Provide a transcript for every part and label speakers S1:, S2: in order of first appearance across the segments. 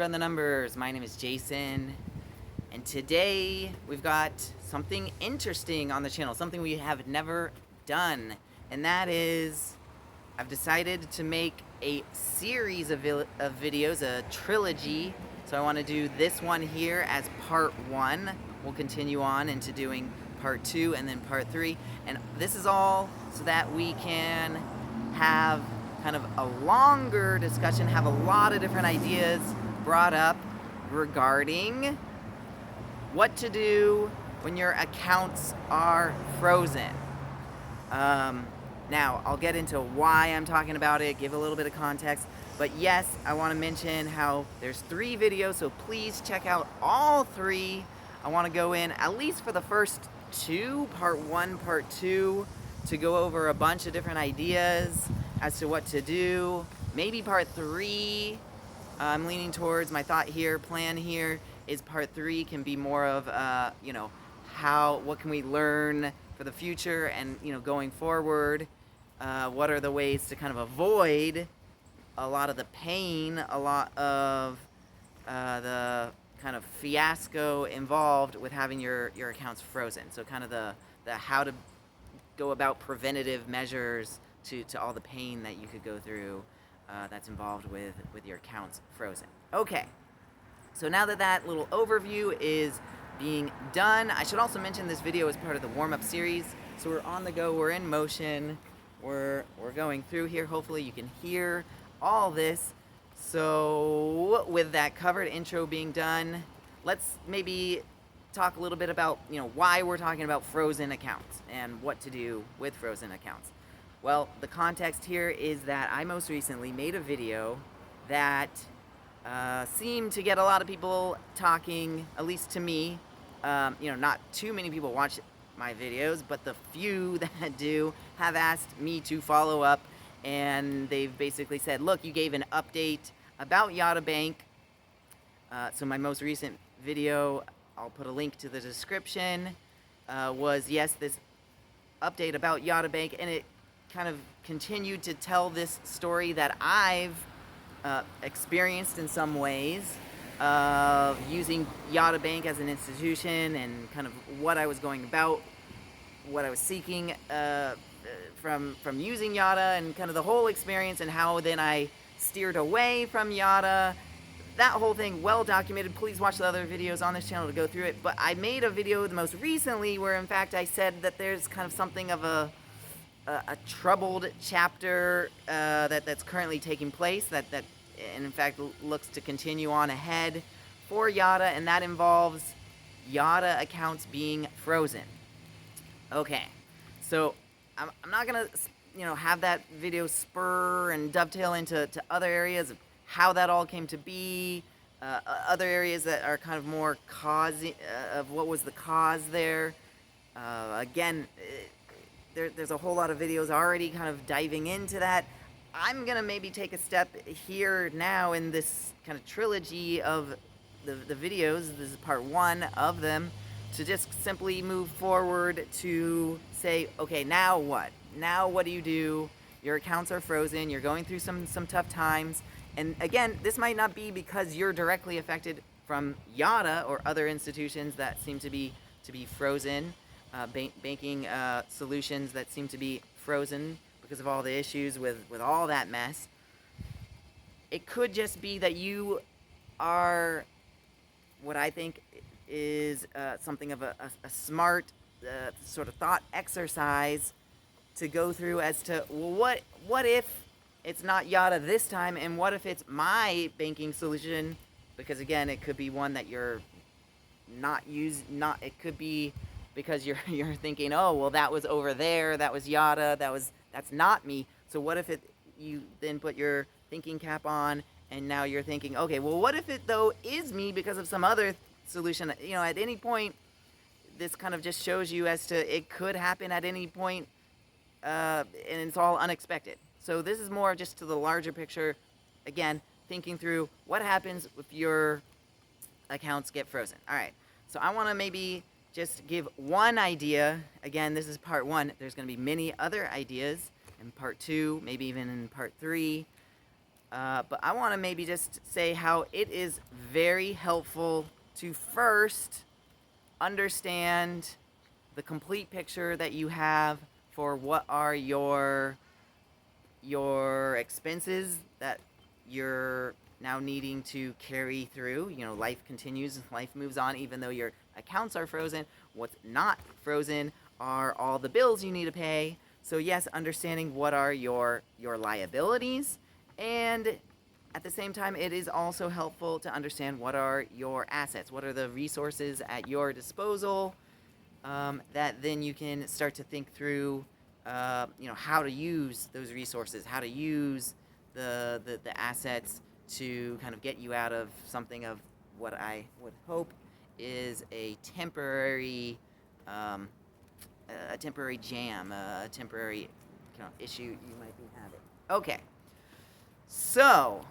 S1: Run the Numbers. My name is Jason, and today we've got something interesting on the channel, something we have never done, and that is I've decided to make a series of videos, a trilogy. So I want to do this one here as part 1. We'll continue on into doing part 2 and then part 3, and this is all so that we can have kind of a longer discussion, have a lot of different ideas brought up regarding what to do when your accounts are frozen. Now, I'll get into why I'm talking about it, give a little bit of context, but yes, I want to mention how there's 3 videos, so please check out all 3. I want to go in, at least for the first 2, part 1, part 2, to go over a bunch of different ideas as to what to do. Maybe part 3, I'm leaning towards, my thought here, plan here, is part 3 can be more of, what can we learn for the future and, going forward. What are the ways to kind of avoid a lot of the pain, a lot of the kind of fiasco involved with having your accounts frozen. So kind of the how to go about preventative measures to all the pain that you could go through that's involved with your accounts frozen. Okay, so now that that little overview is being done, I should also mention this video is part of the warm-up series. So we're on the go, we're in motion, we're going through here. Hopefully you can hear all this. So with that covered, intro being done, let's maybe talk a little bit about why we're talking about frozen accounts and what to do with frozen accounts. Well, the context here is that I most recently made a video that seemed to get a lot of people talking, at least to me. Not too many people watch my videos, but the few that do have asked me to follow up, and they've basically said, look, you gave an update about Yotta Bank. So my most recent video, I'll put a link to the description, was, yes, this update about Yotta Bank, and it kind of continued to tell this story that I've experienced in some ways of using Yotta Bank as an institution and kind of what I was going about, what I was seeking from using Yotta, and kind of the whole experience, and how then I steered away from Yotta. That whole thing, well documented. Please watch the other videos on this channel to go through it. But I made a video the most recently where, in fact, I said that there's kind of something of a troubled chapter that's currently taking place that and in fact looks to continue on ahead for Yotta, and that involves Yotta accounts being frozen. Okay, so I'm not gonna have that video spur and dovetail into other areas of how that all came to be, other areas that are kind of more cause of what was the cause there. Again, there's a whole lot of videos already kind of diving into that. I'm gonna maybe take a step here now in this kind of trilogy of the videos. This is part 1 of them, to just simply move forward to say, okay, now what? Now what do you do? Your accounts are frozen, you're going through some tough times. And again, this might not be because you're directly affected from Yotta or other institutions that seem to be frozen, banking solutions that seem to be frozen because of all the issues with all that mess. It could just be that you are what I think is something of a smart sort of thought exercise to go through as to, well, what if it's not Yotta this time, and what if it's my banking solution? Because again, it could be one that you're it could be because you're thinking, oh, well, that was over there, that was Yotta, that's not me. So what if you then put your thinking cap on, and now you're thinking, okay, well, what if it though is me because of some other solution? At any point, this kind of just shows you as to it could happen at any point, and it's all unexpected. So this is more just to the larger picture, again, thinking through what happens if your accounts get frozen. All right, so I want to maybe just give one idea. Again, this is part 1. There's going to be many other ideas in part 2, maybe even in part 3. But I want to maybe just say how it is very helpful to first understand the complete picture that you have for what are your expenses that you're now needing to carry through. You know, life continues, life moves on, even though your accounts are frozen. What's not frozen are all the bills you need to pay. So yes, understanding what are your liabilities, and at the same time, it is also helpful to understand what are your assets, what are the resources at your disposal, that then you can start to think through, how to use those resources, how to use the assets to kind of get you out of something of what I would hope is um, a temporary jam, a temporary issue you might be having. Okay, so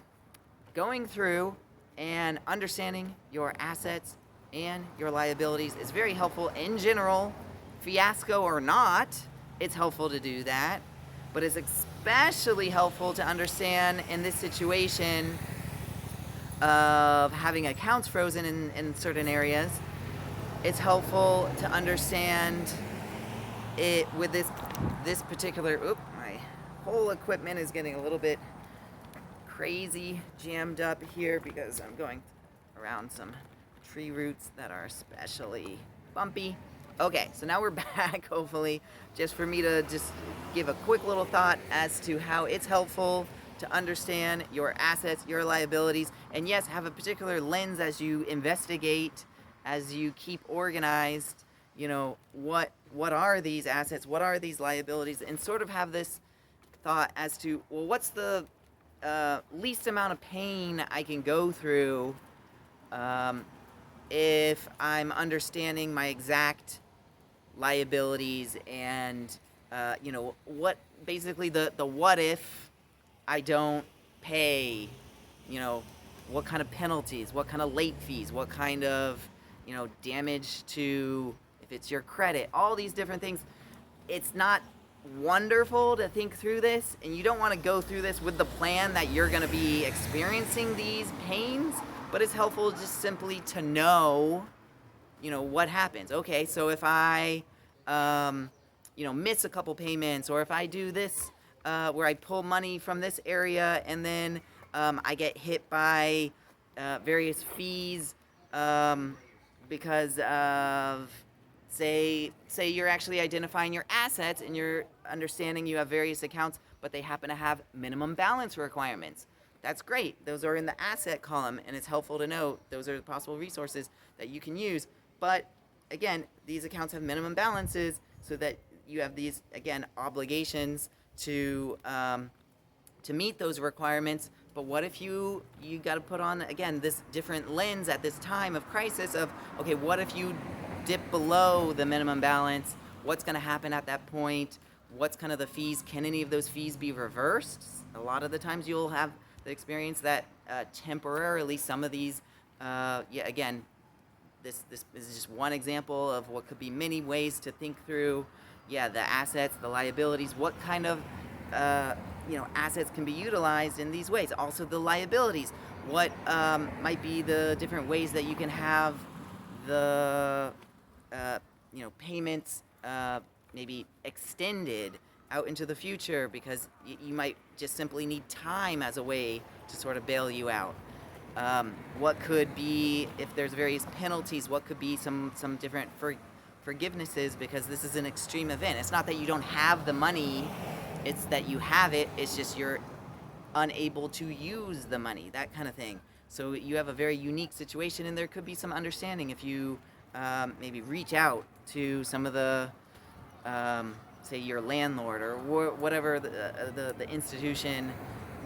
S1: going through and understanding your assets and your liabilities is very helpful in general. Fiasco or not, it's helpful to do that. But it's especially helpful to understand in this situation of having accounts frozen in certain areas. It's helpful to understand it with this particular. My whole equipment is getting a little bit crazy jammed up here because I'm going around some tree roots that are especially bumpy. Okay, so now we're back, hopefully, just for me to just give a quick little thought as to how it's helpful to understand your assets, your liabilities, and yes, have a particular lens as you investigate, as you keep organized, what are these assets, what are these liabilities, and sort of have this thought as to, well, what's the least amount of pain I can go through if I'm understanding my exact liabilities and what basically the what if I don't pay, what kind of penalties, what kind of late fees, what kind of damage to, if it's your credit, all these different things. It's not wonderful to think through this, and you don't want to go through this with the plan that you're going to be experiencing these pains, but it's helpful just simply to know what happens. Okay, so if I miss a couple payments, or if I do this where I pull money from this area and then I get hit by various fees because of, say you're actually identifying your assets and you're understanding you have various accounts, but they happen to have minimum balance requirements. That's great. Those are in the asset column, and it's helpful to know those are possible resources that you can use. But again, these accounts have minimum balances, so that you have these, again, obligations to meet those requirements. But what if you got to put on, again, this different lens at this time of crisis of, okay, what if you dip below the minimum balance? What's going to happen at that point? What's kind of the fees? Can any of those fees be reversed? A lot of the times you'll have the experience that temporarily some of these, again, this is just one example of what could be many ways to think through, the assets, the liabilities, what kind of assets can be utilized in these ways. Also the liabilities, what might be the different ways that you can have the payments maybe extended out into the future, because you might just simply need time as a way to sort of bail you out. What could be, if there's various penalties, what could be some different forgivenesses, because this is an extreme event. It's not that you don't have the money, it's that you have it, it's just you're unable to use the money, that kind of thing. So you have a very unique situation, and there could be some understanding if you maybe reach out to some of the say your landlord or whatever the institution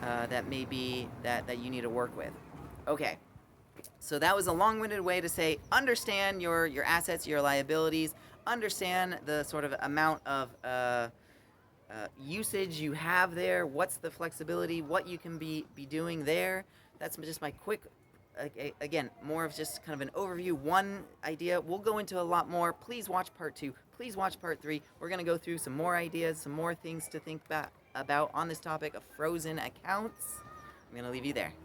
S1: that may be that you need to work with. Okay, so that was a long-winded way to say understand your assets, your liabilities, understand the sort of amount of usage you have there, what's the flexibility, what you can be doing there. That's just my quick, again, more of just kind of an overview, one idea. We'll go into a lot more. Please watch part 2. Please watch part 3. We're going to go through some more ideas, some more things to think about on this topic of frozen accounts. I'm I'm gonna leave you there.